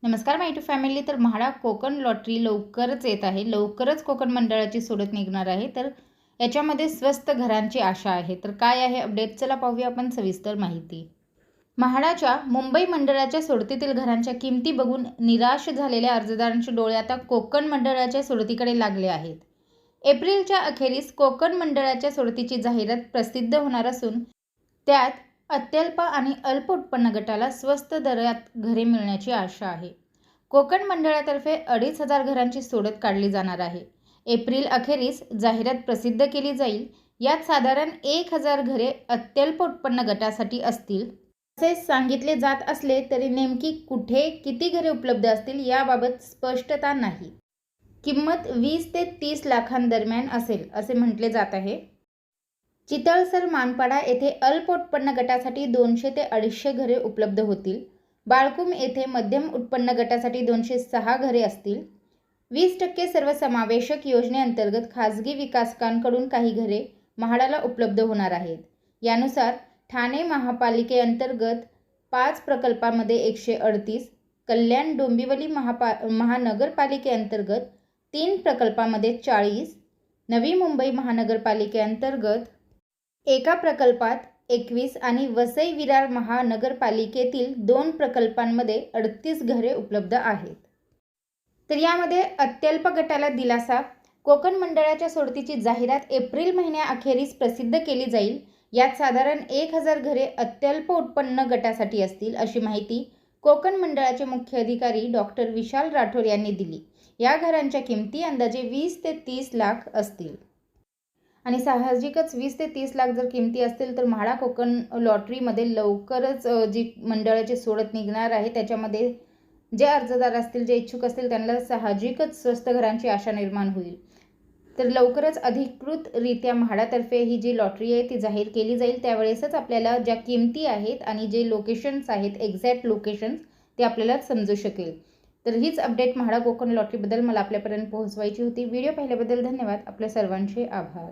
नमस्कार माय to family. तर MHADA Konkan lottery लवकरच येत आहे. लवकरच कोकण मंडळाची सोडत निघणार आहे. तर याच्यामध्ये स्वस्त घरांची आशा आहे. तर काय आहे अपडेट, चला पाहूया आपण सविस्तर माहिती. म्हाडाच्या मुंबई मंडळाच्या सोडतीतील घरांच्या किमती बघून निराश झालेल्या अर्जदारांचे डोळे आता कोकण मंडळाच्या सोडतीकडे लागले आहेत. एप्रिलच्या अखेरीस कोकण मंडळाच्या सोडतीची जाहिरात प्रसिद्ध होणार असून त्यात अत्यल्प आणि अल्प उत्पन्न गटाला स्वस्त दरात घरे मिळण्याची आशा आहे. कोकण मंडळातर्फे 2,500 घरांची सोडत काढली जाणार आहे. एप्रिल अखेरीस जाहिरात प्रसिद्ध केली जाईल. यात साधारण 1,000 घरे अत्यल्प उत्पन्न गटासाठी असतील असे सांगितले जात असले तरी नेमकी कुठे किती घरे उपलब्ध असतील याबाबत स्पष्टता नाही. किंमत 20 ते 30 लाखांदरम्यान असेल असे म्हटले जात आहे. चितळसर मानपाडा येथे अल्प उत्पन्न गटासाठी 200 ते 250 घरे उपलब्ध होतील. बाळकुम येथे मध्यम उत्पन्न गटासाठी 206 घरे असतील. 20% सर्वसमावेशक योजनेअंतर्गत खाजगी विकासकांकडून काही घरे म्हाडाला उपलब्ध होणार आहेत. यानुसार ठाणे महापालिकेअंतर्गत 5 प्रकल्पांमध्ये 138, कल्याण डोंबिवली महानगरपालिकेअंतर्गत 3 प्रकल्पांमध्ये 40, नवी मुंबई महानगरपालिकेअंतर्गत एका प्रकल्पात 21 आणि वसई विरार महानगरपालिकेतील 2 प्रकल्पांमध्ये 38 घरे उपलब्ध आहेत. तर यामध्ये अत्यल्प गटाला दिलासा. कोकण मंडळाच्या सोडतीची जाहिरात एप्रिल महिन्याअखेरीस प्रसिद्ध केली जाईल. यात साधारण 1,000 घरे अत्यल्प उत्पन्न गटासाठी असतील अशी माहिती कोकण मंडळाचे मुख्य अधिकारी डॉक्टर विशाल राठोड यांनी दिली. या घरांच्या किमती अंदाजे 20 ते 30 लाख असतील. आणि साहजिकच 20 ते 30 लाख जर किमती असतील तर म्हाडा कोकण लॉटरीमध्ये लवकरच जी मंडळाची सोडत निघणार आहे त्याच्यामध्ये जे अर्जदार असतील, जे इच्छुक असतील त्यांना साहजिकच स्वस्त घरांची आशा निर्माण होईल. तर लवकरच अधिकृतरित्या म्हाडातर्फे ही जी लॉटरी आहे ती जाहीर केली जाईल. त्यावेळेसच आपल्याला ज्या किमती आहेत आणि जे लोकेशन्स आहेत, एक्झॅक्ट लोकेशन्स, ते आपल्याला समजू शकेल. तर हीच अपडेट म्हाडा कोकण लॉटरीबद्दल मला आपल्यापर्यंत पोहोचवायची होती. व्हिडिओ पाहिल्याबद्दल धन्यवाद. आपल्या सर्वांचे आभार.